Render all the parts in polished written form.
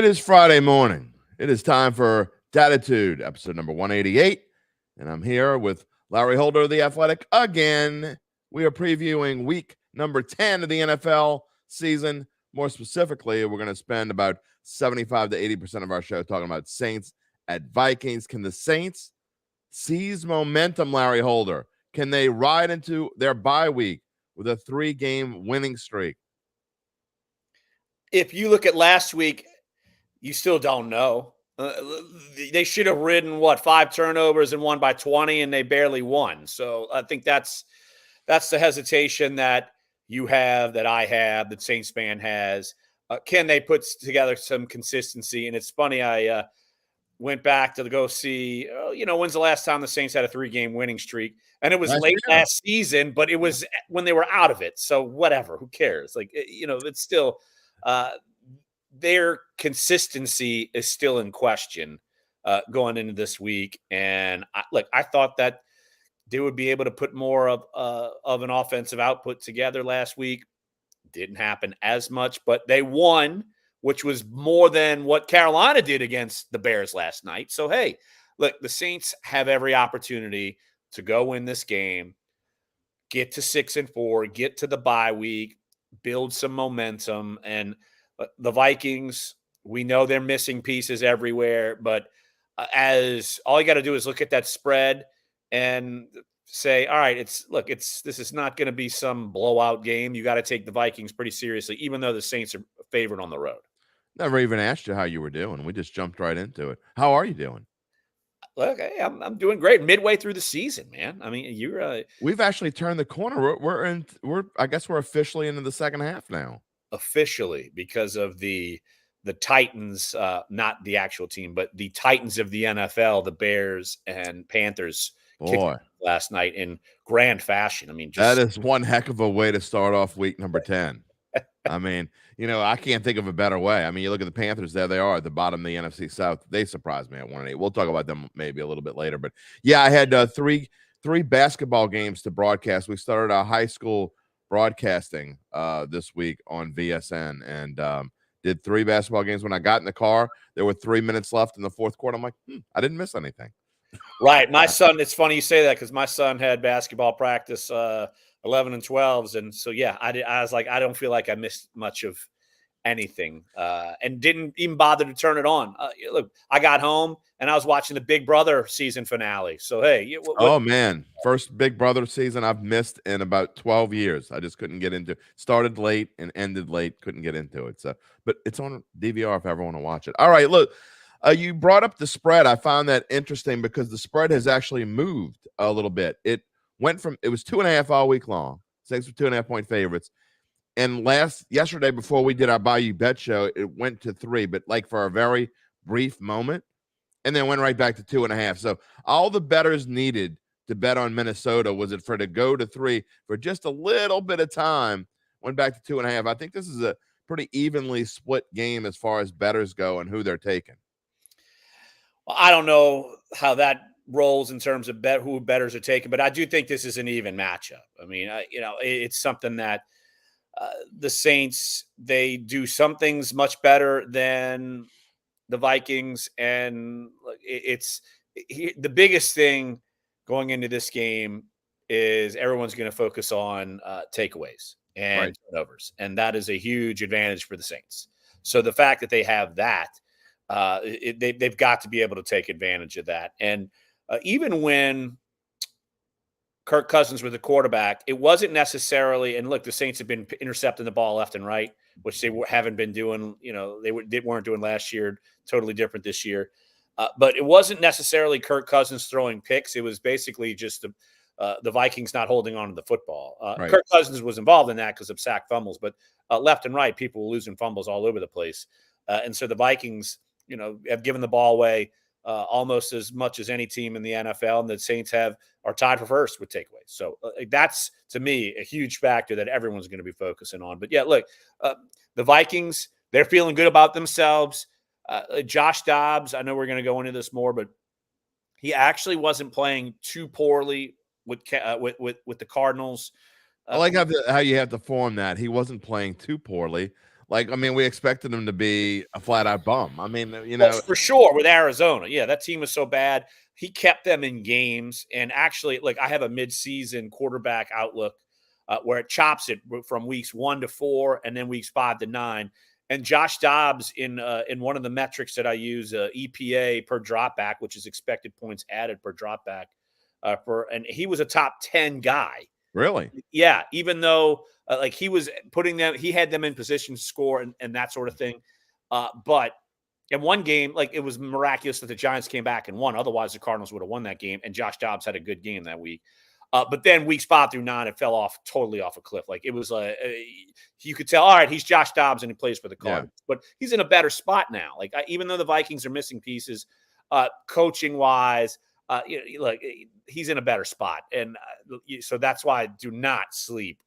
It is Friday morning. It is time for Dattitude, episode number 188. And I'm here with Larry Holder of The Athletic again. We are previewing week number 10 of the NFL season. More specifically, we're going to spend about 75 to 80% of our show talking about Saints at Vikings. Can the Saints seize momentum, Larry Holder? Can they ride into their bye week with a 3-game winning streak? If you look at last week, you still don't know. They should have ridden 5 turnovers and won by 20, and they barely won. So I think that's the hesitation that you have, that I have, that Saints fan has. Can they put together some consistency? And it's funny, I went back to go see, when's the last time the Saints had a 3-game winning streak? And it was last season, but it was when they were out of it. So whatever, who cares? It's still their consistency is still in question going into this week. And I thought that they would be able to put more of an offensive output together last week. Didn't happen as much, but they won, which was more than what Carolina did against the Bears last night. So, hey, look, the Saints have every opportunity to go win this game, get to 6-4, get to the bye week, build some momentum. And the Vikings, we know they're missing pieces everywhere, but as all you got to do is look at that spread and say, all right, this is not going to be some blowout game. You got to take the Vikings pretty seriously, even though the Saints are favored on the road. Never even asked you how you were doing. We just jumped right into it. How are you doing? Look, hey, I'm doing great. Midway through the season, man. I mean, we've actually turned the corner. I guess we're officially into the second half now. Officially, because of the Titans, not the actual team, but the Titans of the NFL, the Bears and Panthers last night in grand fashion. I mean, that is one heck of a way to start off week number 10. I mean, I can't think of a better way. I mean, you look at the Panthers, there they are at the bottom of the NFC South. They surprised me at 1-8. We'll talk about them maybe a little bit later. But yeah, I had three basketball games to broadcast. We started our high school broadcasting this week on VSN and did 3 basketball games. When I got in the car, there were 3 minutes left in the fourth quarter. I'm like, I didn't miss anything. Right. My son, it's funny you say that because my son had basketball practice 11 and 12s. And so, yeah, I was like, I don't feel like I missed much of anything and didn't even bother to turn it on. Look, I got home and I was watching the Big Brother season finale. So, hey. Man. First Big Brother season I've missed in about 12 years. I just couldn't get into it. Started late and ended late. Couldn't get into it. So, but it's on DVR if ever want to watch it. All right, look. You brought up the spread. I found that interesting because the spread has actually moved a little bit. It was 2.5 all week long. Saints were 2.5-point favorites. And yesterday, before we did our Bayou Bet show, it went to 3, but for a very brief moment, and then went right back to 2.5. So all the bettors needed to bet on Minnesota was it for to go to 3 for just a little bit of time, went back to 2.5. I think this is a pretty evenly split game as far as bettors go and who they're taking. Well, I don't know how that rolls in terms of who bettors are taking, but I do think this is an even matchup. I mean, it's something that the Saints, they do some things much better than the Vikings, and the biggest thing going into this game is everyone's going to focus on takeaways and turnovers, and that is a huge advantage for the Saints. So the fact that they have that, they've got to be able to take advantage of that. And even when Kirk Cousins was the quarterback, it wasn't necessarily – and look, the Saints have been intercepting the ball left and right, which they haven't been doing. They weren't doing last year, totally different this year. But it wasn't necessarily Kirk Cousins throwing picks. It was basically just the Vikings not holding on to the football. Kirk Cousins was involved in that because of sack fumbles, but left and right, people were losing fumbles all over the place. And so the Vikings – have given the ball away almost as much as any team in the NFL, and the Saints are tied for first with takeaways. So that's, to me, a huge factor that everyone's going to be focusing on. But, yeah, look, the Vikings, they're feeling good about themselves. Josh Dobbs, I know we're going to go into this more, but he actually wasn't playing too poorly with the Cardinals. I like how you have to form that. He wasn't playing too poorly. Like, I mean, we expected him to be a flat out bum. I mean, Well, for sure with Arizona. Yeah, that team was so bad. He kept them in games. And actually, like, I have a midseason quarterback outlook where it chops it from weeks 1 to 4 and then weeks 5 to 9. And Josh Dobbs in one of the metrics that I use, EPA per dropback, which is expected points added per dropback, and he was a top 10 guy. really? Yeah, even though like he was he had them in position to score and that sort of thing. But in one game, like, it was miraculous that the Giants came back and won. Otherwise, the Cardinals would have won that game. And Josh Dobbs had a good game that week. But then weeks 5 through 9, it fell totally off a cliff. Like, it was you could tell, all right, he's Josh Dobbs and he plays for the Cardinals. Yeah. But he's in a better spot now. Like, even though the Vikings are missing pieces, coaching wise, like, he's in a better spot. And so that's why I do not sleep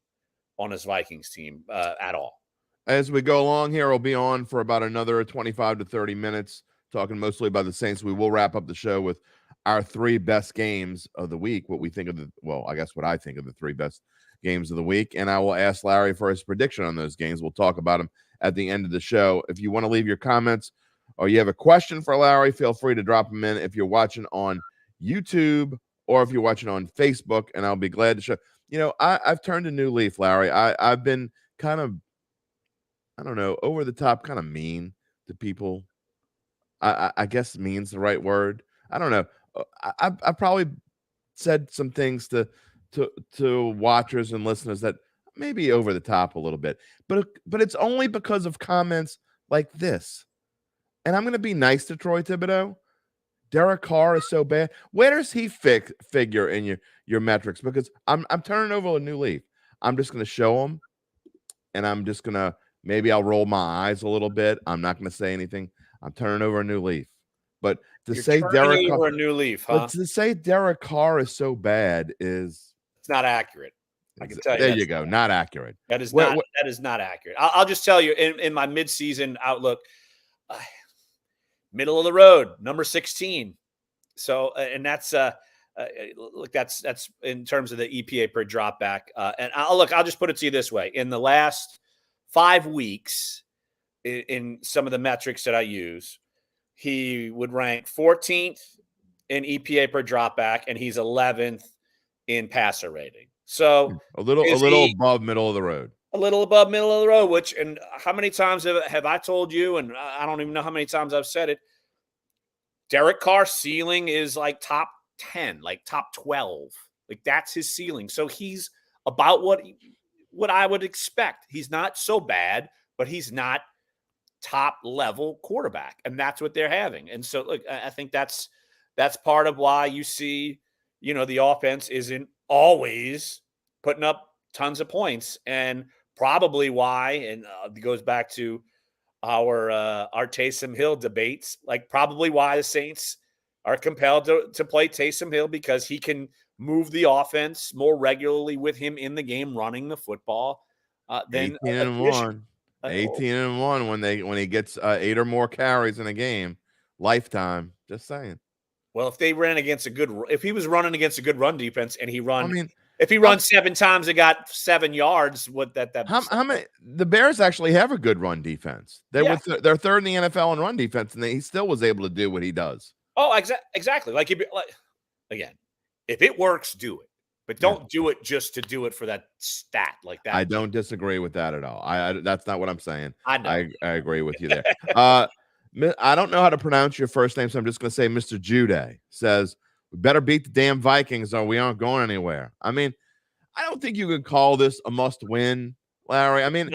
on his Vikings team at all. As we go along here, I'll be on for about another 25 to 30 minutes, talking mostly about the Saints. We will wrap up the show with our 3 best games of the week, what I think of the 3 best games of the week. And I will ask Larry for his prediction on those games. We'll talk about them at the end of the show. If you want to leave your comments or you have a question for Larry, feel free to drop them in if you're watching on YouTube or if you're watching on Facebook, and I'll be glad to show. I've turned a new leaf, Larry. I've been kind of, I don't know, over the top, kind of mean to people. I guess mean's the right word. I don't know. I probably said some things to watchers and listeners that maybe over the top a little bit, but it's only because of comments like this. And I'm going to be nice to Troy Thibodeau. Derek Carr is so bad. Where does he figure in your metrics? Because I'm turning over a new leaf. I'm just going to show him, and I'm just going to, maybe I'll roll my eyes a little bit. I'm not going to say anything. I'm turning over a new leaf. But to say Derek Carr, a new leaf, huh? But to say Derek Carr is so bad it's not accurate. I can tell you. There you go. Not accurate. That is not accurate. I'll just tell you in my midseason outlook, middle of the road, number 16. So, and that's look, that's in terms of the EPA per drop back. And I'll just put it to you this way: in the last 5 weeks, in some of the metrics that I use, he would rank 14th in EPA per dropback, and he's 11th in passer rating. So a little above middle of the road. A little above middle of the road. Which, and how many times have I told you? And I don't even know how many times I've said it. Derek Carr's ceiling is like top 10, like top 12. Like, that's his ceiling. So he's about what I would expect. He's not so bad, but he's not top level quarterback, and that's what they're having. And so, look, I think that's part of why you see, the offense isn't always putting up tons of points, and probably why, and it goes back to our Taysom Hill debates, like probably why the Saints are compelled to play Taysom Hill, because he can move the offense more regularly with him in the game, running the football. Than 18-1 when he gets 8 or more carries in a game, lifetime. Just saying. Well, if he was running against a good run defense, and if he runs 7 times and got 7 yards, how many? The Bears actually have a good run defense. They're third in the NFL in run defense, and he still was able to do what he does. Oh, exactly. Again, if it works, do it. But don't do it just to do it for that stat like that. I don't disagree with that at all. That's not what I'm saying. I know. I agree with you there. I don't know how to pronounce your first name, so I'm just going to say Mr. Jude says, we better beat the damn Vikings or we aren't going anywhere. I mean, I don't think you could call this a must-win, Larry. I mean,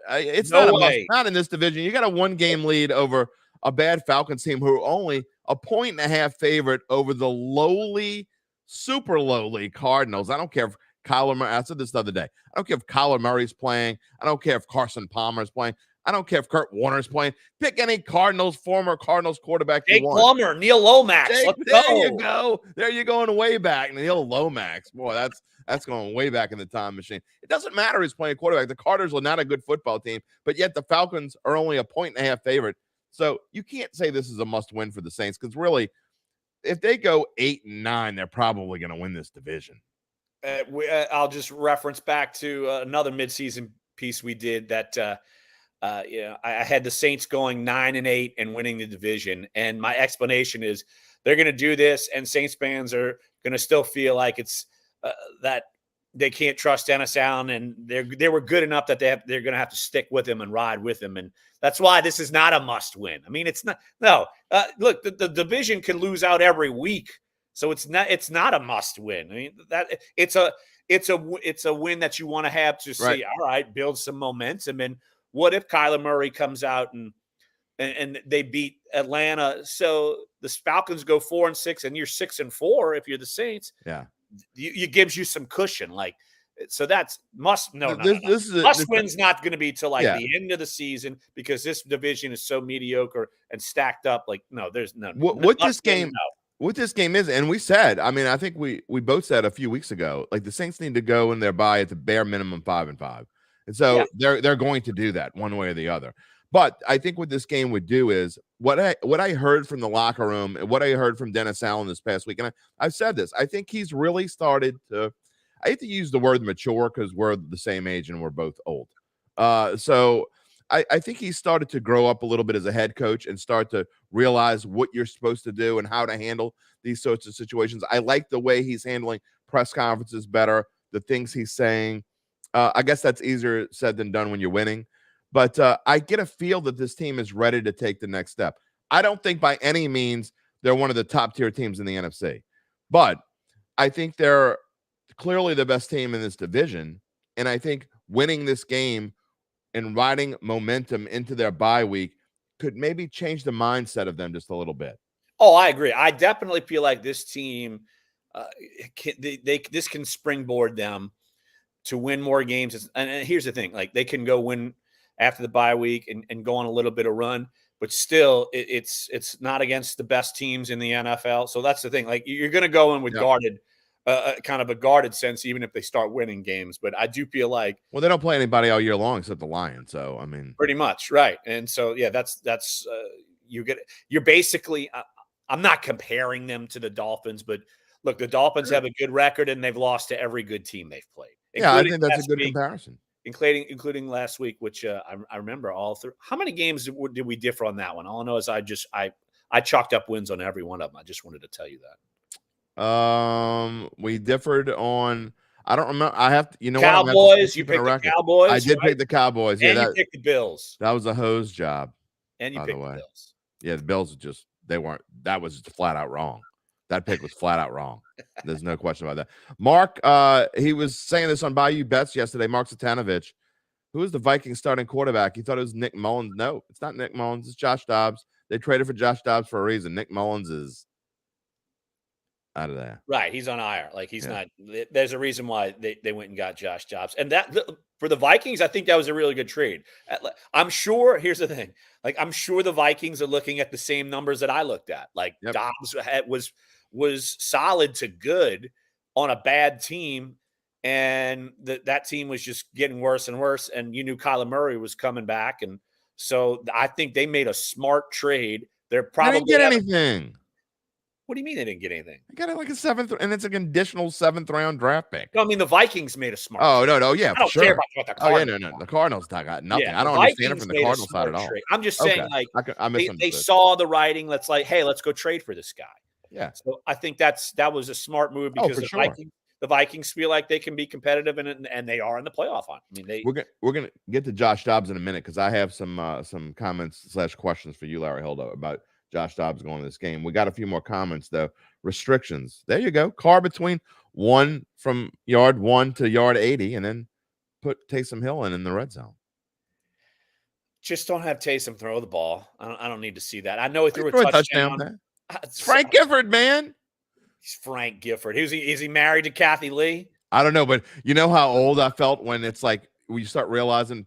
it's not in this division. You got a 1-game lead over a bad Falcons team who are only a 1.5 favorite over the super lowly Cardinals. I don't care if Kyler Murray, I said this the other day, I don't care if Kyler Murray's playing. I don't care if Carson Palmer's playing. I don't care if Kurt Warner's playing. Pick any former Cardinals quarterback you want. Plummer, Neil Lomax. There you going way back. Neil Lomax. Boy, that's going way back in the time machine. It doesn't matter who's playing quarterback. The Cardinals are not a good football team, but yet the Falcons are only a 1.5 favorite. So you can't say this is a must-win for the Saints, because really, if they go 8-9, they're probably going to win this division. I'll just reference back to another midseason piece we did that I had the Saints going 9-8 and winning the division. And my explanation is they're going to do this, and Saints fans are going to still feel like it's that they can't trust Dennis Allen, and they were good enough that they're going to have to stick with him and ride with him. And that's why this is not a must win. I mean, it's not. No, look, the division can lose out every week, so it's not a must win. I mean, that it's a win that you want to have to see. Right. All right, build some momentum. And what if Kyler Murray comes out and they beat Atlanta? So the Falcons go 4-6, and you're 6-4 if you're the Saints. Yeah. It gives you some cushion, like, so that's must win's not going to be till like the end of the season, because this division is so mediocre and stacked up. Like, no, there's no what this game is, and we said, I mean, I think we both said a few weeks ago, like the Saints need to go in there by at the bare minimum 5-5, and so they're going to do that one way or the other. But I think what this game would do is what I heard from the locker room and what I heard from Dennis Allen this past week. And I've said this, I think he's really started to, I hate to use the word mature because we're the same age and we're both old. So I think he started to grow up a little bit as a head coach and start to realize what you're supposed to do and how to handle these sorts of situations. I like the way he's handling press conferences better, the things he's saying. I guess that's easier said than done when you're winning. But I get a feel that this team is ready to take the next step. I don't think by any means they're one of the top tier teams in the NFC, but I think they're clearly the best team in this division. And I think winning this game and riding momentum into their bye week could maybe change the mindset of them just a little bit. Oh, I agree. I definitely feel like this team, this can springboard them to win more games. And here's the thing, like, they can go win after the bye week and go on a little bit of run, but still it's not against the best teams in the NFL. So that's the thing. Like, you're going to go in with guarded, kind of a guarded sense, even if they start winning games. But I do feel like, well, they don't play anybody all year long except the Lions. So, I mean, pretty much. Right. And so, yeah, that's you're basically, I'm not comparing them to the Dolphins, but look, the Dolphins have a good record and they've lost to every good team they've played. Yeah, I think that's a good comparison. Including last week, which I remember all through. How many games did we differ on that one? All I know is I chalked up wins on every one of them. I just wanted to tell you that. We differed on. I don't remember. I have to. You know Cowboys. What? You picked the Cowboys. I did pick the Cowboys. And yeah, you picked the Bills. That was a hose job. And you picked the Bills. Yeah, the Bills just they weren't. That was just flat out wrong. That pick was flat out wrong. There's no question about that. Mark, he was saying this on Bayou Bets yesterday. Mark Satanovich, who is the Vikings starting quarterback? He thought it was Nick Mullins. No, it's not Nick Mullins. It's Josh Dobbs. They traded for Josh Dobbs for a reason. Nick Mullins is out of there. Right. He's on IR. Like, he's not. There's a reason why they went and got Josh Dobbs. And that for the Vikings, I think that was a really good trade. I'm sure. Here's the thing. Like, I'm sure the Vikings are looking at the same numbers that I looked at. Like, Dobbs was solid to good on a bad team, and that team was just getting worse and worse, and you knew Kyler Murray was coming back, and so I think they made a smart trade. They're probably didn't get anything. What do you mean they didn't get anything? They got it like a 7th, and it's a conditional 7th round draft pick. No, I mean, the Vikings made a smart trade. No, yeah, I don't care about the Cardinals. No. The Cardinals got nothing. Yeah, I don't understand it from the Cardinals side at all. Trade. I'm just saying, like, I they saw the writing. Let's go trade for this guy. Yeah. So I think that was a smart move, because the Vikings feel like they can be competitive, and they are in the playoff hunt. I mean, we're gonna get to Josh Dobbs in a minute, because I have some comments / questions for you, Larry Holder, about Josh Dobbs going to this game. We got a few more comments though. Restrictions. There you go. Car between 1 from yard 1 to yard 80, and then put Taysom Hill in the red zone. Just don't have Taysom throw the ball. I don't need to see that. I know he threw a touchdown. It's Frank Gifford, man. He's Frank Gifford. Is he married to Kathy Lee? I don't know, but you know how old I felt when it's like you start realizing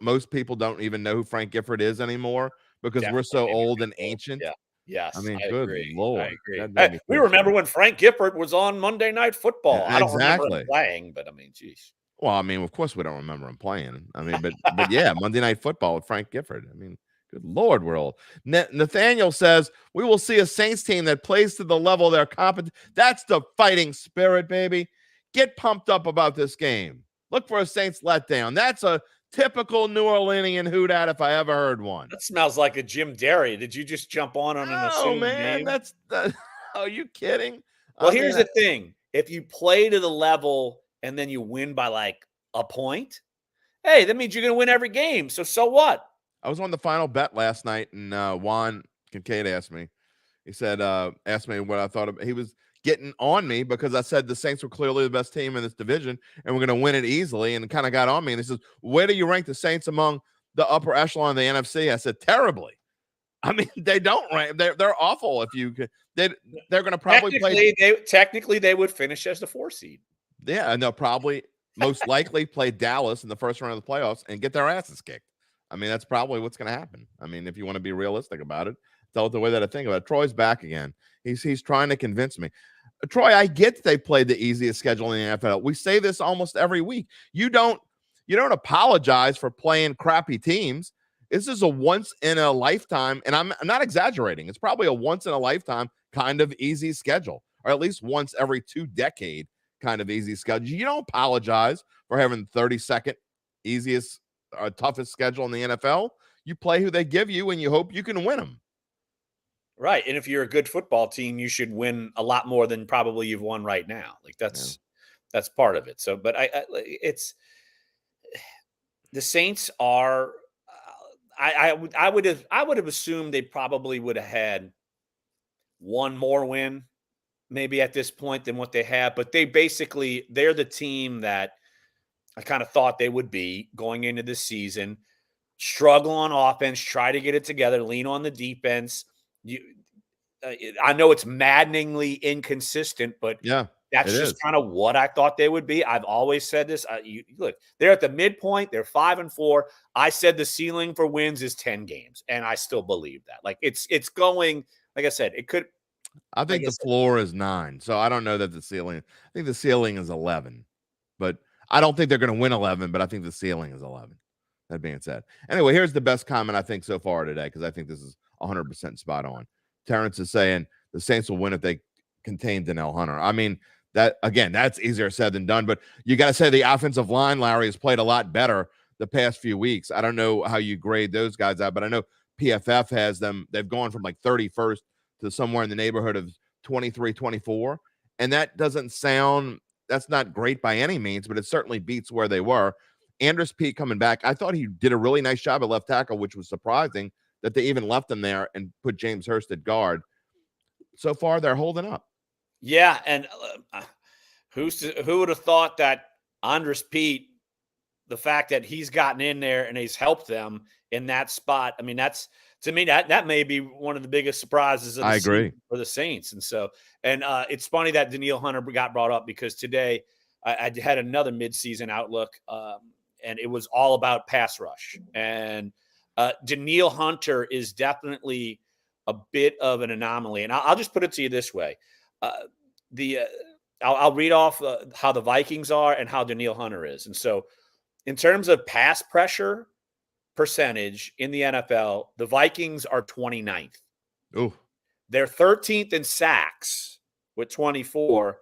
most people don't even know who Frank Gifford is anymore, because we're so old and ancient. Yeah. Yes. I mean, good Lord. I agree. We remember when Frank Gifford was on Monday Night Football. Yeah, I don't remember him playing, but I mean, geez. Well, I mean, of course we don't remember him playing. I mean, but yeah, Monday Night Football with Frank Gifford. I mean, good Lord, we're old. Nathaniel says, we will see a Saints team that plays to the level they're competent. That's the fighting spirit, baby. Get pumped up about this game. Look for a Saints letdown. That's a Typical New Orleanian hootout if I ever heard one. That smells like a Jim Derry. Did you just jump on an Oh assumed man, name? are you kidding? Well, I mean, here's the thing. If you play to the level and then you win by like a point, hey, that means you're going to win every game. So what? I was on the final bet last night, and Juan Kincaid asked me. He said, asked me what I thought of. He was getting on me because I said the Saints were clearly the best team in this division and we're going to win it easily, and kind of got on me. And he says, where do you rank the Saints among the upper echelon of the NFC? I said, terribly. I mean, they don't rank. They're awful. If you could, they're going to probably play. Technically, they would finish as the 4 seed. Yeah, and they'll probably most likely play Dallas in the first round of the playoffs and get their asses kicked. I mean, that's probably what's going to happen. I mean, if you want to be realistic about it, tell it the way that I think about it. Troy's back again. He's trying to convince me. Troy, I get they played the easiest schedule in the NFL. We say this almost every week. You don't apologize for playing crappy teams. This is a once in a lifetime, and I'm not exaggerating. It's probably a once in a lifetime kind of easy schedule, or at least once every 2 decade kind of easy schedule. You don't apologize for having the 32nd easiest, toughest schedule in the NFL. You play who they give you, and you hope you can win them. Right. And if you're a good football team, you should win a lot more than probably you've won right now. Like that's part of it. So, but it's the Saints are. I would have assumed they probably would have had one more win, maybe at this point than what they have. But they're the team that I kind of thought they would be going into the season. Struggle on offense, try to get it together, lean on the defense. I know it's maddeningly inconsistent, but yeah, that's just kind of what I thought they would be. I've always said this. Look, they're at the midpoint. They're 5-4. I said the ceiling for wins is 10 games, and I still believe that. Like it's going. Like I said, it could. I think the floor is 9, so I don't know that the ceiling. I think the ceiling is 11, but I don't think they're going to win 11. But I think the ceiling is 11. That being said, anyway, here's the best comment I think so far today, because I think this is 100% spot on. Terrence is saying the Saints will win if they contain Danielle Hunter. I mean, that again, that's easier said than done, but you got to say the offensive line, Larry, has played a lot better the past few weeks. I don't know how you grade those guys out, but I know PFF has them. They've gone from like 31st to somewhere in the neighborhood of 23, 24. And that doesn't sound, that's not great by any means, but it certainly beats where they were. Andrus Peat coming back. I thought he did a really nice job at left tackle, which was surprising that they even left him there and put James Hurst at guard. So far, they're holding up. Yeah, and who would have thought that Andrus Peat, the fact that he's gotten in there and he's helped them in that spot. I mean, that's to me that may be one of the biggest surprises of the season for the Saints. And so, it's funny that Danielle Hunter got brought up, because today I had another midseason outlook, and it was all about pass rush. And Danielle Hunter is definitely a bit of an anomaly. And I'll just put it to you this way. I'll read off how the Vikings are and how Danielle Hunter is. And so in terms of pass pressure percentage in the NFL, the Vikings are 29th. Ooh. They're 13th in sacks with 24,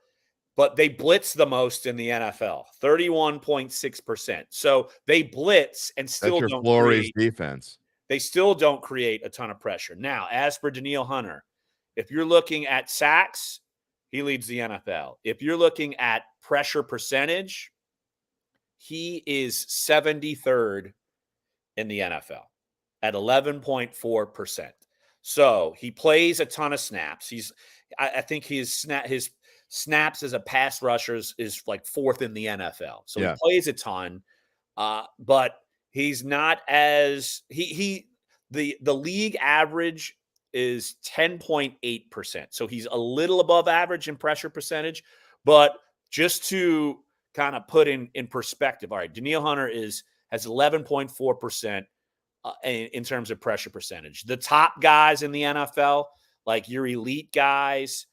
but they blitz the most in the NFL, 31.6%. So they blitz and still That's your don't Flores defense. They still don't create a ton of pressure. Now, as for Danielle Hunter, if you're looking at sacks, he leads the NFL. If you're looking at pressure percentage, he is 73rd in the NFL at 11.4%. So he plays a ton of snaps. I think his snaps as a pass rusher is like 4th in the NFL. So he plays a ton, but he's not as the league average is 10.8%. So he's a little above average in pressure percentage, but just to kind of put in perspective, all right, Danielle Hunter has 11.4% in terms of pressure percentage. The top guys in the NFL, like your elite guys,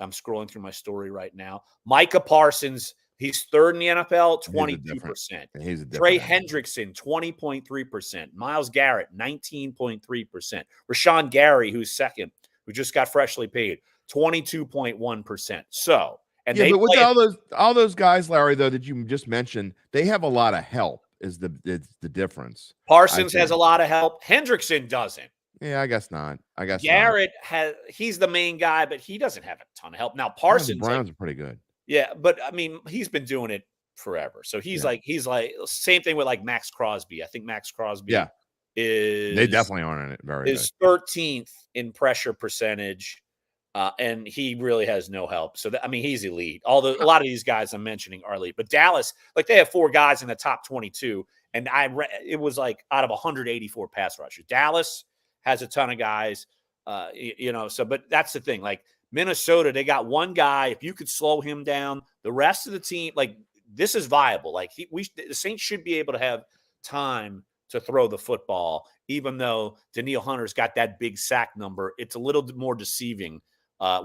I'm scrolling through my story right now. Micah Parsons, he's 3rd in the NFL, 22%. Trey Hendrickson, 20.3%. Myles Garrett, 19.3%. Rashawn Gary, who's 2nd, who just got freshly paid, 22.1%. So, but with all those guys, Larry, though, that you just mentioned, they have a lot of help is the difference. Parsons has a lot of help. Hendrickson doesn't. Yeah, I guess not. Garrett he's the main guy, but he doesn't have a ton of help. Now Parsons, the Browns are pretty good. Yeah, but I mean, he's been doing it forever. So he's like same thing with like Max Crosby. I think Max Crosby they definitely aren't in it very is 13th in pressure percentage. And he really has no help. So, I mean, he's elite. Although a lot of these guys I'm mentioning are elite. But Dallas, like they have 4 guys in the top 22. And it was like out of 184 pass rushers. Dallas has a ton of guys, but that's the thing. Like Minnesota, they got one guy. If you could slow him down, the rest of the team, like this is viable. Like the Saints should be able to have time to throw the football, even though Danielle Hunter's got that big sack number. It's a little more deceiving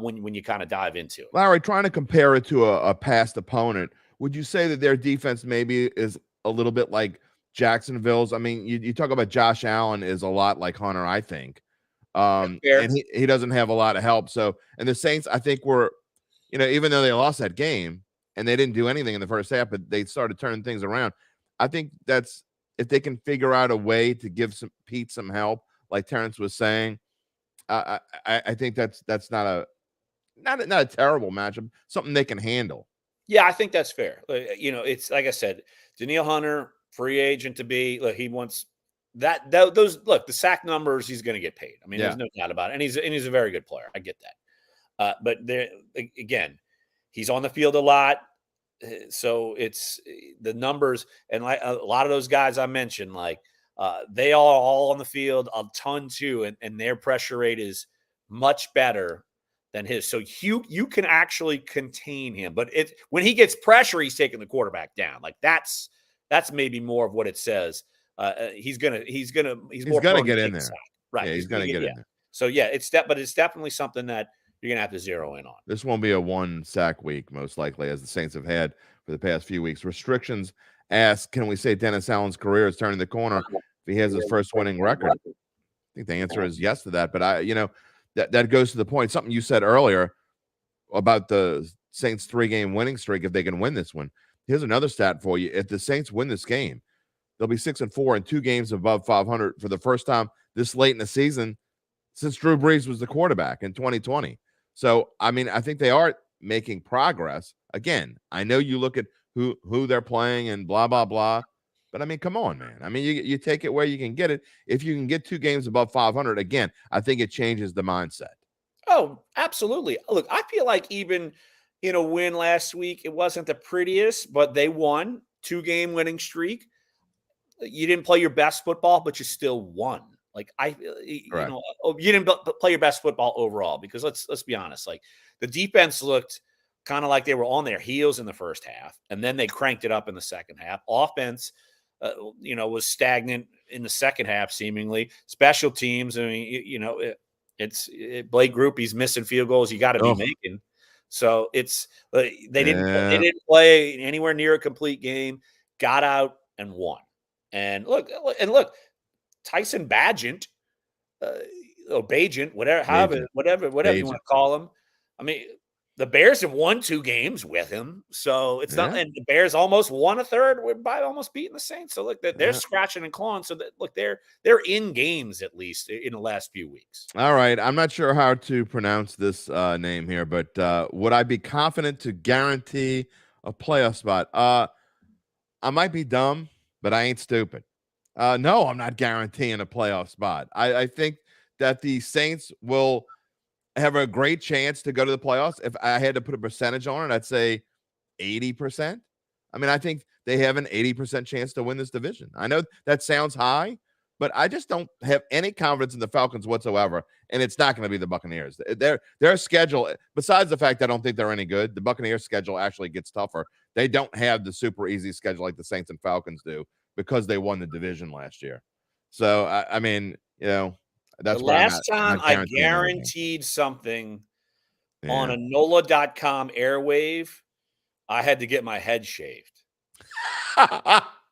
when you kind of dive into it. Larry, trying to compare it to a past opponent, would you say that their defense maybe is a little bit like Jacksonville's? I mean, you talk about Josh Allen is a lot like Hunter, I think. And he doesn't have a lot of help. So, and the Saints, I think were, even though they lost that game and they didn't do anything in the first half, but they started turning things around. I think that's, if they can figure out a way to give Pete some help, like Terrence was saying, I think that's not a terrible matchup, something they can handle. Yeah, I think that's fair. It's like I said, Danielle Hunter, free agent to be. Look, he wants the sack numbers. He's going to get paid. I mean, there's no doubt about it, and he's a very good player. I get that. But there again, he's on the field a lot, so it's the numbers, and like a lot of those guys I mentioned, like. They are all on the field a ton too, and their pressure rate is much better than his. So you can actually contain him, but when he gets pressure, he's taking the quarterback down. Like that's maybe more of what it says. He's gonna get in there, right? Yeah, he's gonna get in there. So yeah, it's definitely something that you're gonna have to zero in on. This won't be a 1 sack week, most likely, as the Saints have had for the past few weeks. Restrictions ask, can we say Dennis Allen's career is turning the corner if he has his first winning record? I think the answer is yes to that. But that goes to the point. Something you said earlier about the Saints 3-game winning streak. If they can win this one, here's another stat for you. If the Saints win this game, they'll be 6-4 in 2 games above 500 for the first time this late in the season since Drew Brees was the quarterback in 2020. So, I mean, I think they are making progress. Again, I know you look at who they're playing and blah, blah, blah. But, I mean, come on, man. I mean, you take it where you can get it. If you can get 2 games above 500, again, I think it changes the mindset. Oh, absolutely. Look, I feel like even in a win last week, it wasn't the prettiest, but they won. 2-game winning streak. You didn't play your best football, but you still won. Like you didn't play your best football overall, because let's be honest. Like the defense looked kind of like they were on their heels in the first half, and then they cranked it up in the second half. Offense, was stagnant in the second half, seemingly. Special teams, I mean, it's Blake Group. He's missing field goals. You got to be making. So they didn't play anywhere near a complete game. Got out and won. And look, Tyson Bagent, Bagent, whatever you want to call him. I mean, the Bears have won 2 games with him, so it's not. And the Bears almost won a third by almost beating the Saints. So look, they're scratching and clawing. So they're in games, at least in the last few weeks. All right, I'm not sure how to pronounce this name here, but would I be confident to guarantee a playoff spot? I might be dumb, but I ain't stupid. No, I'm not guaranteeing a playoff spot. I think that the Saints will have a great chance to go to the playoffs. If I had to put a percentage on it, I'd say 80%. I mean, I think they have an 80% chance to win this division. I know that sounds high, but I just don't have any confidence in the Falcons whatsoever, and it's not going to be the Buccaneers. Their schedule, besides the fact I don't think they're any good, the Buccaneers' schedule actually gets tougher. They don't have the super easy schedule like the Saints and Falcons do because they won the division last year. So, I mean, that's the last time I guaranteed something on a NOLA.com airwave, I had to get my head shaved.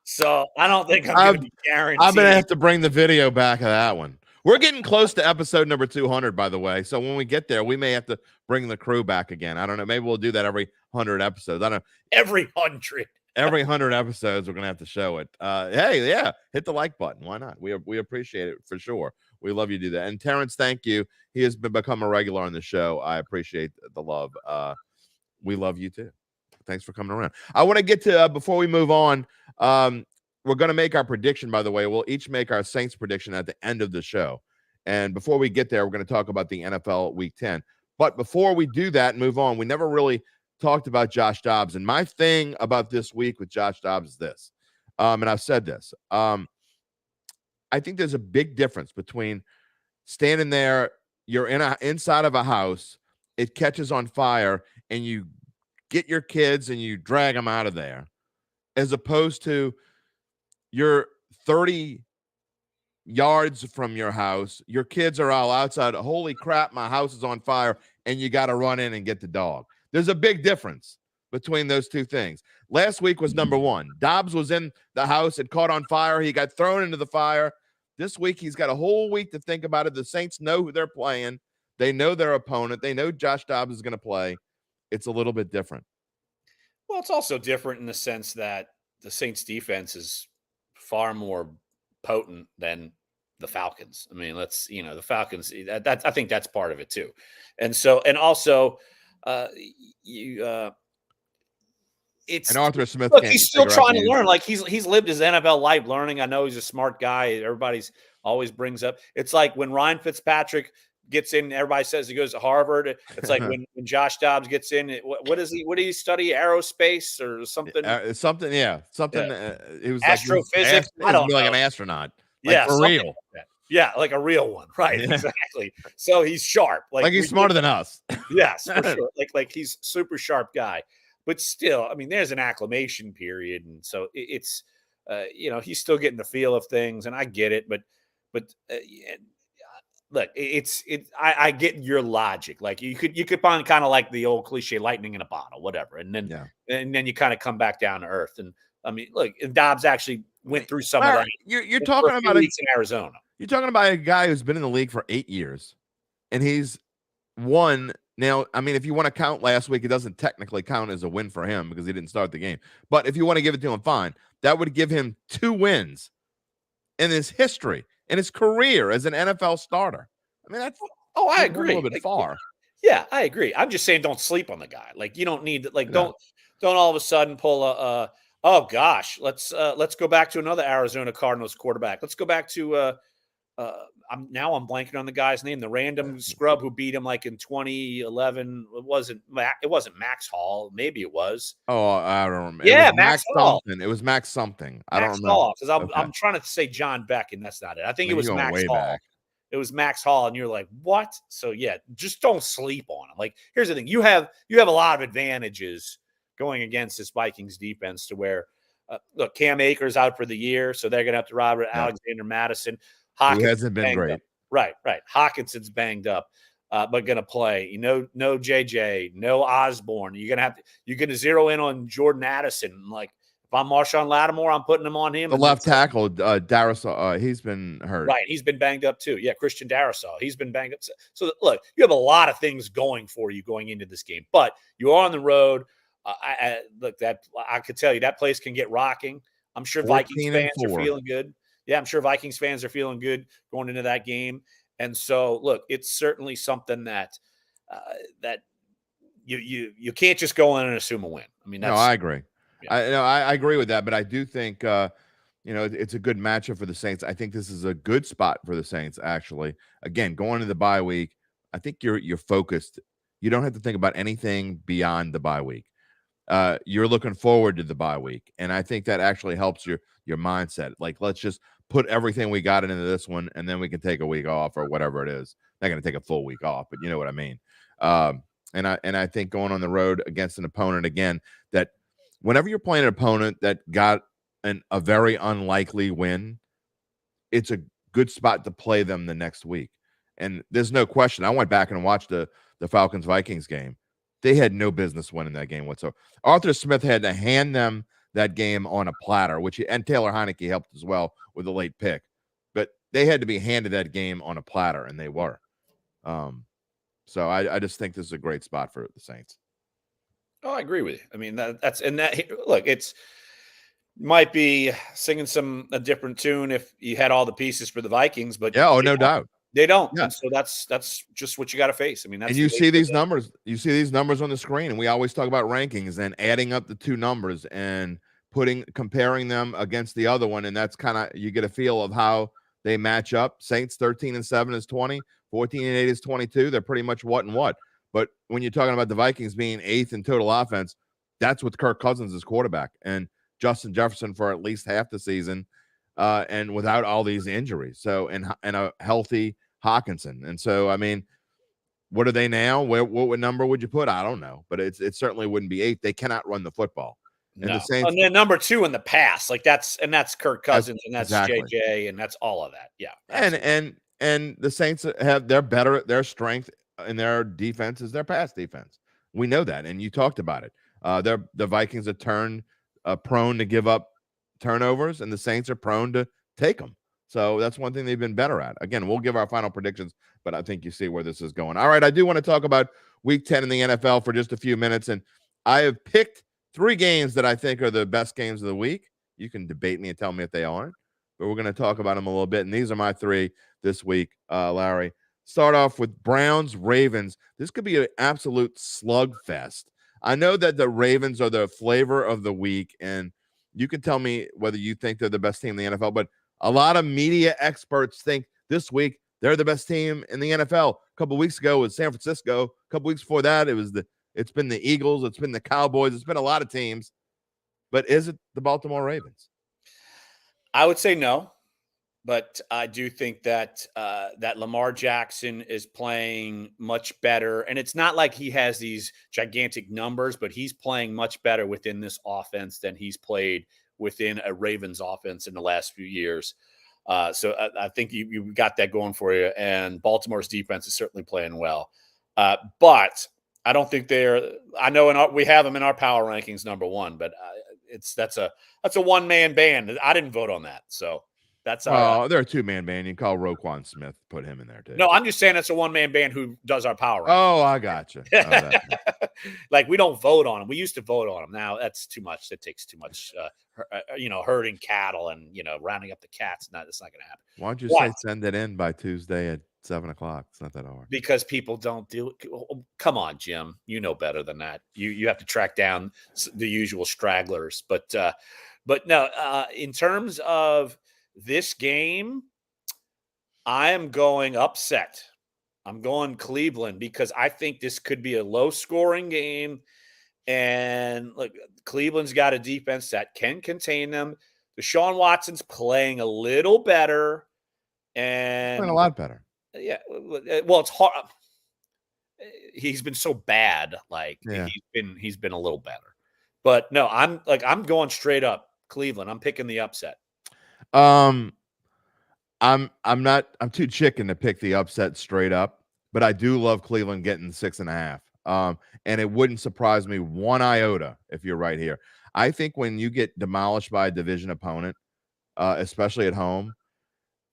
So I don't think I'm going to be guaranteed. I'm going to have to bring the video back of that one. We're getting close to episode number 200, by the way. So when we get there, we may have to bring the crew back again. I don't know. Maybe we'll do that every 100 episodes. I don't know. Every 100. every 100 episodes, we're gonna have to show it. Hey, yeah, hit the like button. Why not? We appreciate it for sure. We love you to do that. And Terrence, thank you. He has become a regular on the show. I appreciate the love. We love you too. Thanks for coming around. I want to get to before we move on. We're going to make our prediction. By the way, we'll each make our Saints prediction at the end of the show. And before we get there, we're going to talk about the NFL Week 10. But before we do that and move on, we never really talked about Josh Dobbs. And my thing about this week with Josh Dobbs is this, and I've said this. I think there's a big difference between standing there, you're inside of a house, it catches on fire, and you get your kids and you drag them out of there, as opposed to you're 30 yards from your house, your kids are all outside. Holy crap, my house is on fire, and you got to run in and get the dog. There's a big difference between those two things. Last week was number one. Dobbs was in the house, it caught on fire, he got thrown into the fire. This week, he's got a whole week to think about it. The Saints know who they're playing. They know their opponent. They know Josh Dobbs is going to play. It's a little bit different. Well, it's also different in the sense that the Saints defense is far more potent than the Falcons. I mean, the Falcons, I think that's part of it too. And also, it's and Arthur Smith. Look, he's still trying to learn. Like he's lived his NFL life learning. I know he's a smart guy. Everybody's always brings up. It's like when Ryan Fitzpatrick gets in, everybody says he goes to Harvard. It's like when Josh Dobbs gets in. What does he? What do you study? Aerospace or something? Something. Yeah. It was astrophysics. I don't know. Like an astronaut. Like for real. Yeah, like a real one, right? Yeah. Exactly. So he's sharp, like he's smarter than us. Yes, for sure. Like he's super sharp guy, but still, I mean, there's an acclimation period, and so it's, he's still getting the feel of things, and I get it, but look, I get your logic. Like you could find kind of like the old cliche, lightning in a bottle, whatever, and then you kind of come back down to earth. And I mean, look, Dobbs actually went through some of that. You're talking about in Arizona. You're talking about a guy who's been in the league for 8 years, and he's won. Now, I mean, if you want to count last week, it doesn't technically count as a win for him because he didn't start the game. But if you want to give it to him, fine. That would give him 2 wins in his history, in his career as an NFL starter. I mean, that's I agree. A little bit far. Yeah, I agree. I'm just saying, don't sleep on the guy. Like you don't need don't all of a sudden pull oh gosh, let's go back to another Arizona Cardinals quarterback. Let's go back to I'm blanking on the guy's name, the random scrub who beat him like in 2011. It wasn't Max Hall. Maybe it was. Oh, I don't remember. Yeah, Max Hall. Something. It was Max something. I don't remember. Hall, because I'm trying to say John Beck, and that's not it. I think it was Max Hall. Back. It was Max Hall, and you're like, what? So yeah, just don't sleep on him. Like, here's the thing: you have a lot of advantages going against this Vikings defense to where, look, Cam Akers out for the year, so they're gonna have to rob Alexander Madison. Who hasn't been great. Up. Right. Hawkinson's banged up, but going to play. No JJ, no Osborne. You're going to zero in on Jordan Addison. Like, if I'm Marshawn Lattimore, I'm putting him on him. The left tackle, Darisaw, he's been hurt. Right. He's been banged up too. Yeah, Christian Darisaw. He's been banged up. So, look, you have a lot of things going for you going into this game, but you are on the road. I could tell you that place can get rocking. I'm sure Vikings fans are feeling good. Yeah, I'm sure Vikings fans are feeling good going into that game. And so, look, it's certainly something that you can't just go in and assume a win. I mean, I agree. Yeah. I agree with that, but I do think it's a good matchup for the Saints. I think this is a good spot for the Saints. Actually, again, going into the bye week, I think you're focused. You don't have to think about anything beyond the bye week. You're looking forward to the bye week, and I think that actually helps your mindset. Like, let's just put everything we got into this one, and then we can take a week off or whatever it is. Not going to take a full week off, but you know what I mean. And I think going on the road against an opponent again, that whenever you're playing an opponent that got a very unlikely win, it's a good spot to play them the next week. And there's no question. I went back and watched the Falcons Vikings game. They had no business winning that game whatsoever. Arthur Smith had to hand them that game on a platter, and Taylor Heineke helped as well with a late pick. But they had to be handed that game on a platter, and they were. So I just think this is a great spot for the Saints. Oh, I agree with you. I mean, look, Might be singing a different tune if you had all the pieces for the Vikings, but Yeah, oh, no doubt. they don't, Yeah. and so that's just what you got to face. I mean, And that's the you see nature of these it. numbers. You see these numbers on the screen, and we always talk about rankings and adding up the two numbers and comparing them against the other one, and that's kind of you get a feel of how they match up. Saints 13-7 is 20, 14-8 is 22. They're pretty much what and what. But when you're talking about the Vikings being 8th in total offense, that's with Kirk Cousins as quarterback and Justin Jefferson for at least half the season, and without all these injuries. So and a healthy Hawkinson, and so I mean. What are they now? What number would you put? I don't know, but it certainly wouldn't be 8. They cannot run the football, and the No, Saints. and then number 2 in the pass, like that's Kirk Cousins, and that's Exactly, JJ, and that's all of that. Yeah, and absolutely. the Saints have their strength in their defense is their pass defense. We know that, and you talked about it. The Vikings are prone to give up turnovers, and the Saints are prone to take them. So that's one thing they've been better at. Again, we'll give our final predictions, but I think you see where this is going. All right, I do want to talk about Week 10 in the NFL for just a few minutes, and I have picked 3 games that I think are the best games of the week. You can debate me and tell me if they aren't, but we're going to talk about them a little bit, and these are my 3 this week, Larry. Start off with Browns Ravens. This could be an absolute slugfest. I know that the Ravens are the flavor of the week, and you can tell me whether you think they're the best team in the NFL, but a lot of media experts think this week they're the best team in the NFL. A couple weeks ago it was San Francisco. A couple weeks before that it's been the Eagles, it's been the Cowboys, it's been a lot of teams. But is it the Baltimore Ravens? I would say no, but I do think that that Lamar Jackson is playing much better, and it's not like he has these gigantic numbers, but he's playing much better within this offense than he's played within a Ravens offense in the last few years. So I think you got that going for you, and Baltimore's defense is certainly playing well. But I don't think they're. I know we have them in our power rankings number 1, but that's a 1-man band. I didn't vote on that, so that's our. Oh, they're a 2-man band. You can call Roquan Smith, put him in there too. No, I'm just saying it's a 1-man band who does our power rankings. Oh, I gotcha. Oh, like we don't vote on them. We used to vote on them. Now that's too much. That takes too much. Herding cattle and rounding up the cats. No, that's not going to happen. Why don't you say send it in by Tuesday at 7:00? It's not that hard. Because people don't do it. Come on, Jim. You know better than that. You have to track down the usual stragglers. But no. In terms of this game, I am going upset. I'm going Cleveland because I think this could be a low-scoring game. And look, Cleveland's got a defense that can contain them. Deshaun Watson's playing a little better. And Playing a lot better. Yeah, well, it's hard. He's been so bad. Like he's been a little better. But no, I'm going straight up Cleveland. I'm picking the upset. I'm too chicken to pick the upset straight up, but I do love Cleveland getting 6.5. And it wouldn't surprise me one iota if you're right here. I think when you get demolished by a division opponent, especially at home,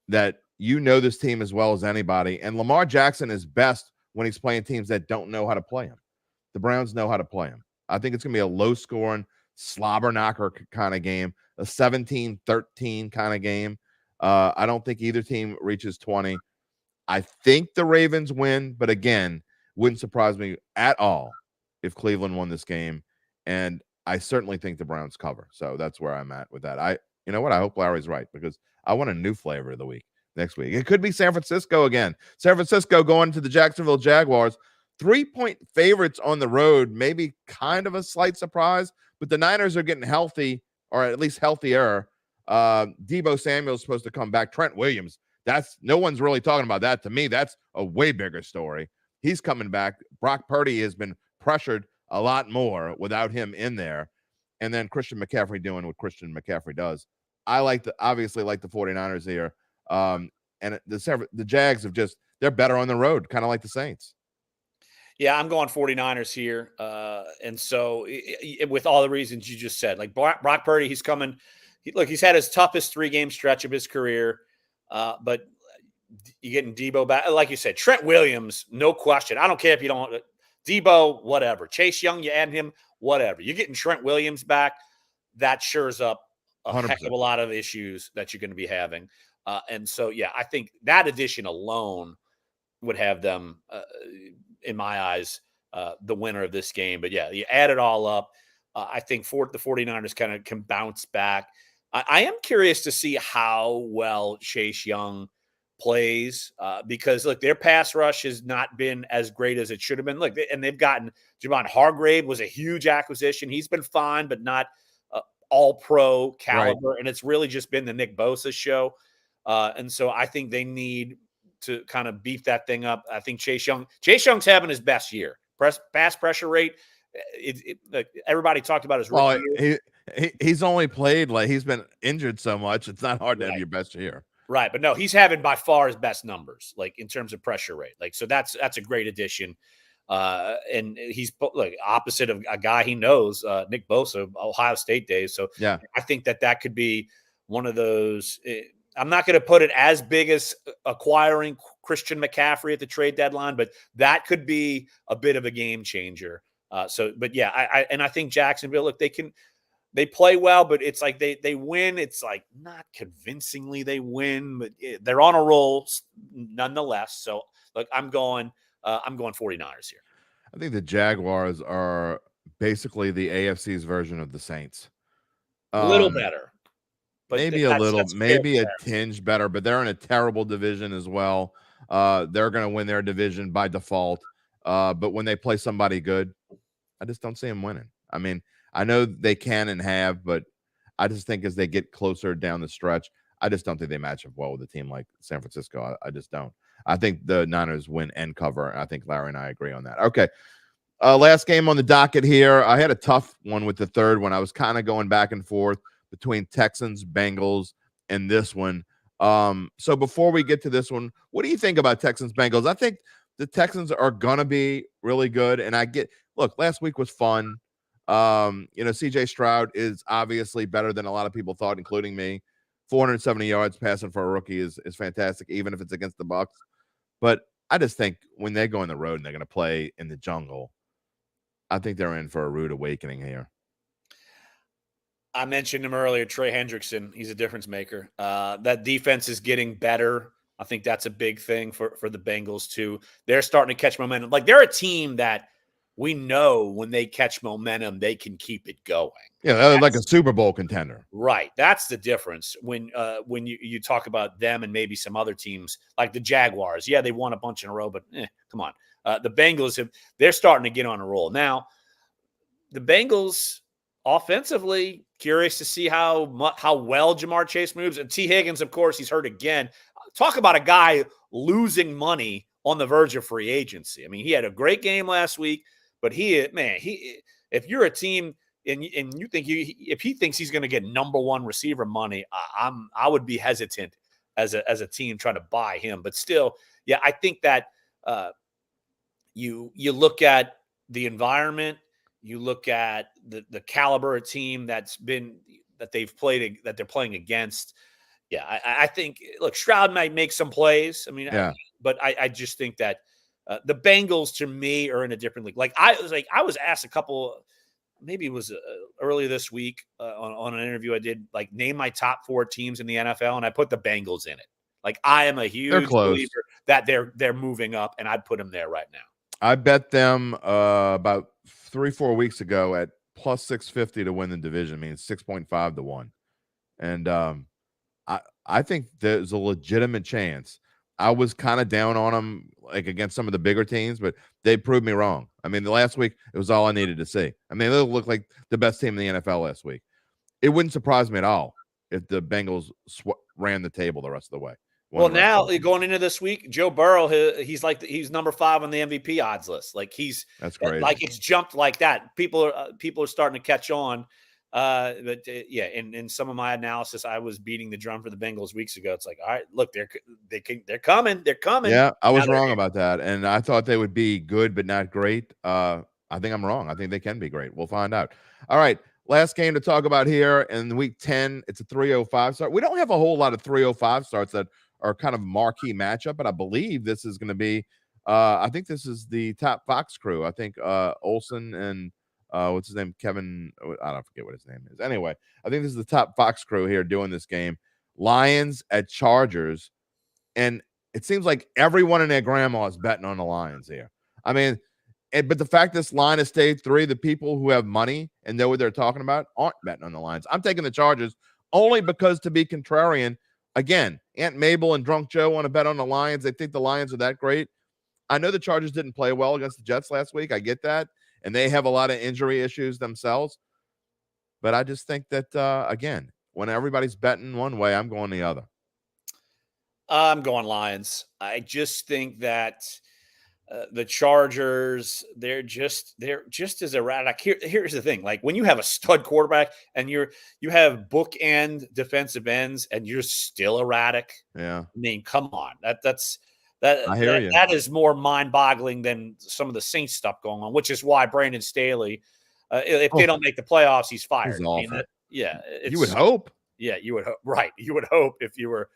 that this team as well as anybody. And Lamar Jackson is best when he's playing teams that don't know how to play him. The Browns know how to play him. I think it's going to be a low-scoring, slobber knocker kind of game, a 17-13 kind of game. I don't think either team reaches 20. I think the Ravens win, but again, wouldn't surprise me at all if Cleveland won this game. And I certainly think the Browns cover. So that's where I'm at with that. You know what? I hope Larry's right because I want a new flavor of the week next week. It could be San Francisco again. San Francisco going to the Jacksonville Jaguars. 3-point favorites on the road, maybe kind of a slight surprise, but the Niners are getting healthy, or at least healthier. Deebo Samuel's supposed to come back. Trent Williams, no one's really talking about that. To me, that's a way bigger story. He's coming back. Brock Purdy has been pressured a lot more without him in there. And then Christian McCaffrey doing what Christian McCaffrey does. I obviously like the 49ers here. And the Jags they're better on the road, kind of like the Saints. Yeah, I'm going 49ers here. And so with all the reasons you just said, like Brock Purdy, he's coming. He's had his toughest 3-game stretch of his career. But you're getting Deebo back. Like you said, Trent Williams, no question. I don't care if you don't. Deebo, whatever. Chase Young, you add him, whatever. You're getting Trent Williams back. That shores up a 100%. heck of a lot of issues that you're going to be having. And so, yeah, I think that addition alone would have them, in my eyes, the winner of this game. But yeah, you add it all up. I think the 49ers kind of can bounce back. I am curious to see how well Chase Young plays, because look, their pass rush has not been as great as it should have been. Look, and they've gotten Javon Hargrave was a huge acquisition. He's been fine, but not all pro caliber. Right. And it's really just been the Nick Bosa show. And so I think they need to kind of beef that thing up. I think Chase Young's having his best year. Pass pressure rate. Everybody talked about his rookie year. He's only played, like, he's been injured so much. It's not hard to have your best year. Right. But no, he's having by far his best numbers, like in terms of pressure rate. Like, so that's a great addition. And he's like opposite of a guy he knows, Nick Bosa, Ohio State days. So yeah, I think that could be one of those. I'm not going to put it as big as acquiring Christian McCaffrey at the trade deadline, but that could be a bit of a game changer. But yeah, I think Jacksonville, look, they play well, but it's like they win. It's like not convincingly they win, but they're on a roll nonetheless. So look, I'm going 49ers here. I think the Jaguars are basically the AFC's version of the Saints. A little better. But maybe a little, maybe a tinge better, but they're in a terrible division as well. They're going to win their division by default. But when they play somebody good, I just don't see them winning. I mean, I know they can and have, but I just think as they get closer down the stretch, I just don't think they match up well with a team like San Francisco. I just don't. I think the Niners win and cover. I think Larry and I agree on that. Okay. Last game on the docket here. I had a tough one with the third one. I was kind of going back and forth between Texans, Bengals, and this one. So before we get to this one, what do you think about Texans, Bengals? I think the Texans are going to be really good. And look, last week was fun. CJ Stroud is obviously better than a lot of people thought, including me. 470 yards passing for a rookie is fantastic, even if it's against the Bucs. But I just think when they go on the road and they're going to play in the jungle, I think they're in for a rude awakening here. I mentioned him earlier, Trey Hendrickson. He's a difference maker. That defense is getting better. I think that's a big thing for the Bengals, too. They're starting to catch momentum. Like, they're a team that we know when they catch momentum, they can keep it going. Yeah, they're like a Super Bowl contender. Right. That's the difference when you talk about them and maybe some other teams like the Jaguars. Yeah, they won a bunch in a row, but come on. The Bengals, they're starting to get on a roll. Now, the Bengals offensively, curious to see how well Jamar Chase moves. And T. Higgins, of course, he's hurt again. Talk about a guy losing money on the verge of free agency. I mean, he had a great game last week, but if you're a team and you think if he thinks he's going to get number one receiver money, I would be hesitant as a team trying to buy him. But still, yeah, I think that you look at the environment. You look at the caliber of team that they're playing against. Yeah, I think, look, Stroud might make some plays. I mean, yeah. But I just think that the Bengals, to me, are in a different league. I was asked a couple, maybe it was earlier this week on an interview I did, like, name my top 4 teams in the NFL, and I put the Bengals in it. Like, I am a huge believer that they're moving up, and I'd put them there right now. I bet them about 3-4 weeks ago at plus 650 to win the division. I mean, 6.5 to 1. And I think there's a legitimate chance. I was kind of down on them, like, against some of the bigger teams, but they proved me wrong. I mean, the last week, it was all I needed to see. I mean, they looked like the best team in the NFL last week. It wouldn't surprise me at all if the Bengals ran the table the rest of the way. Well, now going into this week, Joe Burrow, he's number 5 on the MVP odds list. Like, that's crazy. Like, it's jumped like that. People are starting to catch on. But in some of my analysis, I was beating the drum for the Bengals weeks ago. It's like, all right, look, they're coming. They're coming. Yeah, I was wrong about that, and I thought they would be good but not great. I think I'm wrong. I think they can be great. We'll find out. All right. Last game to talk about here in week 10. It's a 305 start. We don't have a whole lot of 305 starts that are kind of marquee matchup, but I believe this is going to be I think this is the top Fox crew. I think Olsen and What's his name? Kevin. I don't forget what his name is. Anyway, I think this is the top Fox crew here doing this game. Lions at Chargers, and it seems like everyone and their grandma is betting on the Lions here. I mean, but the fact this line has stayed 3, the people who have money and know what they're talking about aren't betting on the Lions. I'm taking the Chargers only because, to be contrarian, again, Aunt Mabel and Drunk Joe want to bet on the Lions. They think the Lions are that great. I know the Chargers didn't play well against the Jets last week. I get that. And they have a lot of injury issues themselves. But I just think that, again, when everybody's betting one way, I'm going the other. I'm going Lions. I just think that the Chargers, they're just as erratic. Here's the thing: like when you have a stud quarterback and you have bookend defensive ends, and you're still erratic. Yeah, I mean, come on, that I hear you. that is more mind-boggling than some of the Saints stuff going on, which is why Brandon Staley, if they don't make the playoffs, he's fired. He's awful. You would hope. Yeah, you would hope. Right, you would hope if you were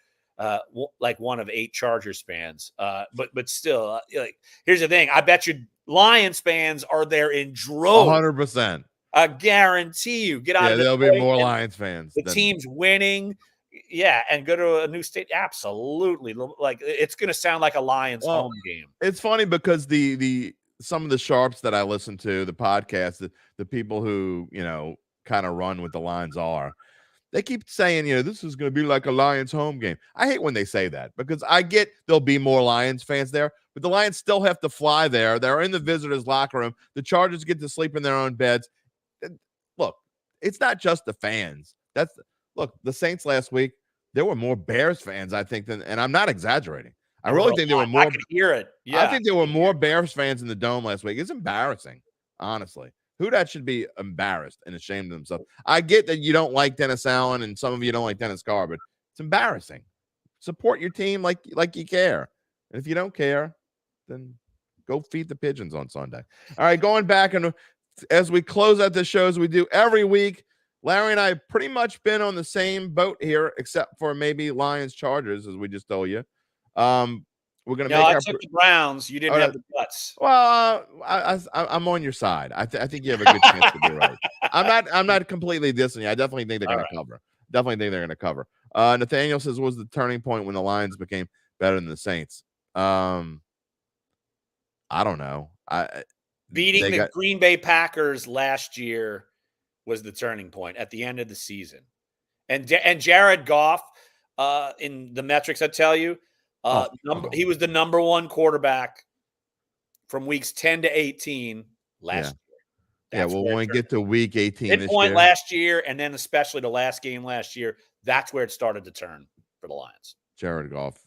like one of 8 Chargers fans. But still, like here's the thing: I bet you Lions fans are there in droves. 100%. I guarantee you. Get out of there'll be more Lions fans. The team's winning. Yeah, and go to a new state. Absolutely, like it's going to sound like a Lions home game. It's funny because the some of the sharps that I listen to, the podcast, the people who kind of run with the Lions they keep saying, this is going to be like a Lions home game. I hate when they say that because I get there'll be more Lions fans there, but the Lions still have to fly there. They're in the visitors' locker room. The Chargers get to sleep in their own beds. Look, it's not just the fans. Look, the Saints last week, there were more Bears fans, I think, and I'm not exaggerating. I really think there were more. I can hear it. Yeah. I think there were more Bears fans in the Dome last week. It's embarrassing, honestly. Who that should be embarrassed and ashamed of themselves. I get that you don't like Dennis Allen and some of you don't like Dennis Carr, but it's embarrassing. Support your team like you care. And if you don't care, then go feed the pigeons on Sunday. All right, going back, and as we close out the shows we do every week, Larry and I have pretty much been on the same boat here, except for maybe Lions Chargers, as we just told you. We're going to make I took the Browns. You didn't have the guts. Well, I'm on your side. I think you have a good chance to be right. I'm not completely dissing you. I definitely think they're going to cover. Definitely think they're going to cover. Nathaniel says, what was the turning point when the Lions became better than the Saints? I don't know. Beating the Green Bay Packers last year was the turning point at the end of the season. And Jared Goff, in the metrics I tell you, he was the number 1 quarterback from weeks 10 to 18 last year. When we get to week 18 midpoint last year, and then especially the last game last year, that's where it started to turn for the Lions. Jared Goff,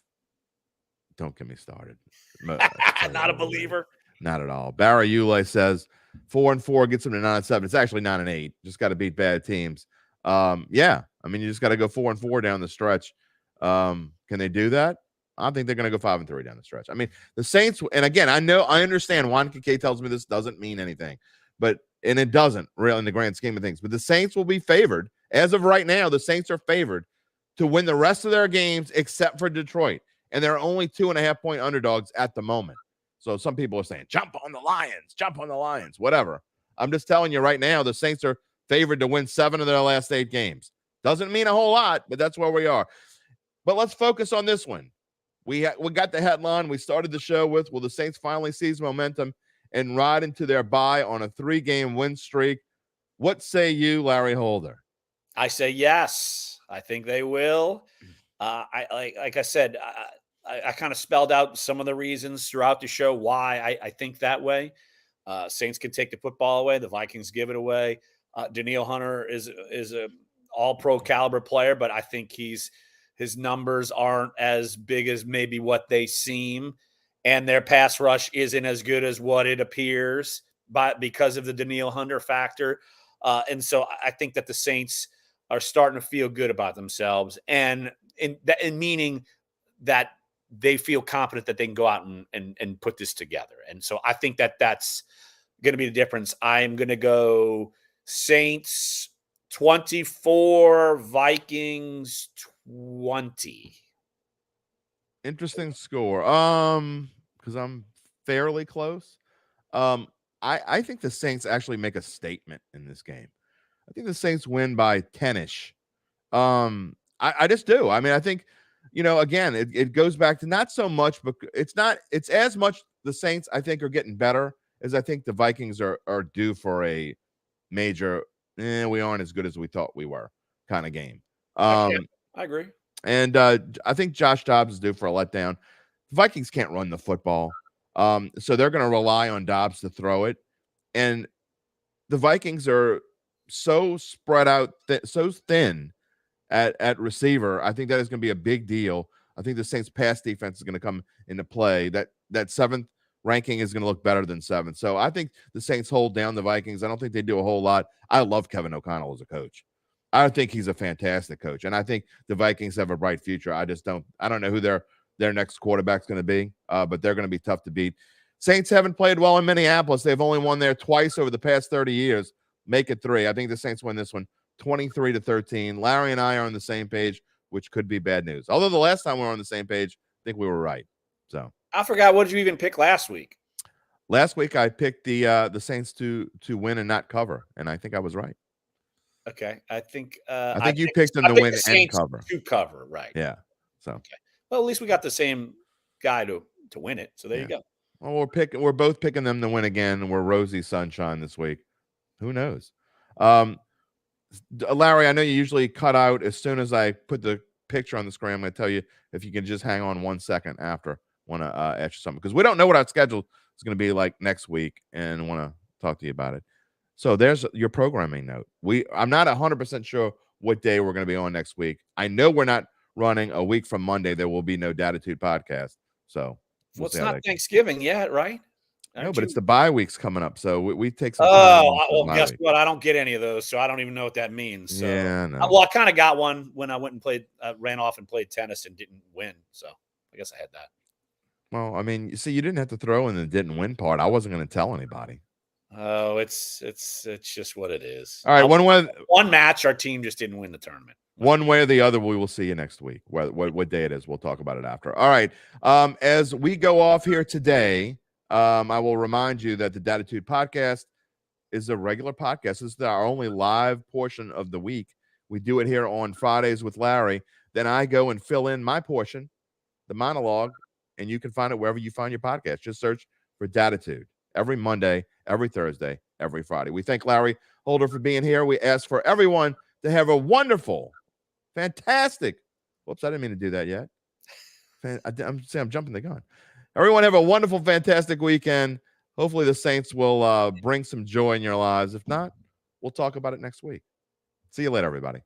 don't get me started. Not a believer. Not at all. Barry Ulay says 4-4 gets them to 9-7. It's actually 9-8. Just got to beat bad teams. I mean, you just got to go 4-4 down the stretch. Can they do that? I think they're going to go 5-3 down the stretch. I mean, the Saints, and again, I understand Juan Kike tells me this doesn't mean anything, and it doesn't really in the grand scheme of things. But the Saints will be favored as of right now. The Saints are favored to win the rest of their games except for Detroit, and they're only 2.5-point underdogs at the moment. So some people are saying, jump on the Lions, whatever. I'm just telling you right now, the Saints are favored to win 7 of their last 8 games. Doesn't mean a whole lot, but that's where we are. But let's focus on this one. We got the headline we started the show with. Will the Saints finally seize momentum and ride into their bye on a 3-game win streak? What say you, Larry Holder? I say yes. I think they will. Like I said, I kind of spelled out some of the reasons throughout the show why I think that way. Saints can take the football away. The Vikings give it away. Danielle Hunter is a all-pro caliber player, but I think his numbers aren't as big as maybe what they seem, and their pass rush isn't as good as what it appears because of the Danielle Hunter factor. And so I think that the Saints are starting to feel good about themselves, and in meaning that they feel confident that they can go out and put this together. And so I think that that's going to be the difference. I'm going to go Saints 24, Vikings 20. Interesting score. Because I'm fairly close. I think the Saints actually make a statement in this game. I think the Saints win by 10-ish. I just do. I mean, I think, again, it goes back to not so much, but it's as much the Saints, I think, are getting better as I think the Vikings are due for a major, we aren't as good as we thought we were kind of game. I agree. And I think Josh Dobbs is due for a letdown. The Vikings can't run the football. So they're going to rely on Dobbs to throw it. And the Vikings are so spread out, so thin at receiver. I think that is going to be a big deal. I think the Saints pass defense is going to come into play. That seventh ranking is going to look better than seventh. So I think the Saints hold down the Vikings. I don't think they do a whole lot. I love Kevin O'Connell as a coach. I think he's a fantastic coach. And I think the Vikings have a bright future. I don't know who their next quarterback's going to be, but they're going to be tough to beat. Saints haven't played well in Minneapolis. They've only won there twice over the past 30 years. Make it 3. I think the Saints win this one 23-13. Larry and I are on the same page, which could be bad news. Although the last time we were on the same page, I think we were right. So I forgot, what did you even pick last week? Last week I picked the Saints to win and not cover, and I think I was right. Okay, I think you picked them to win and cover. To cover, right? Yeah. So okay. Well, at least we got the same guy to win it. So there you go. Well, we're both picking them to win again. We're rosy sunshine this week. Who knows? Larry, I know you usually cut out as soon as I put the picture on the screen. I'm going to tell you if you can just hang on 1 second after. Want to ask you something, because we don't know what our schedule is going to be like next week, and want to talk to you about it. So there's your programming note. I'm not 100% sure what day we're going to be on next week. I know we're not running a week from Monday. There will be no Dattitude podcast. So it's not Thanksgiving yet, right? No, but it's the bye weeks coming up, so we take some. Well, guess what? I don't get any of those, so I don't even know what that means. So. Yeah, no. Well, I kind of got one when I went and played, ran off and played tennis and didn't win. So I guess I had that. Well, I mean, see, you didn't have to throw in the didn't win part. I wasn't going to tell anybody. Oh, it's just what it is. All right, one match, our team just didn't win the tournament. One way or the other, we will see you next week. What day it is, we'll talk about it after. All right. As we go off here today, I will remind you that the Dattitude podcast is a regular podcast. This is our only live portion of the week. We do it here on Fridays with Larry. Then I go and fill in my portion, the monologue, and you can find it wherever you find your podcast. Just search for Dattitude every Monday, every Thursday, every Friday. We thank Larry Holder for being here. We ask for everyone to have a wonderful, fantastic. Whoops, I didn't mean to do that yet. I'm jumping the gun. Everyone have a wonderful, fantastic weekend. Hopefully the Saints will bring some joy in your lives. If not, we'll talk about it next week. See you later, everybody.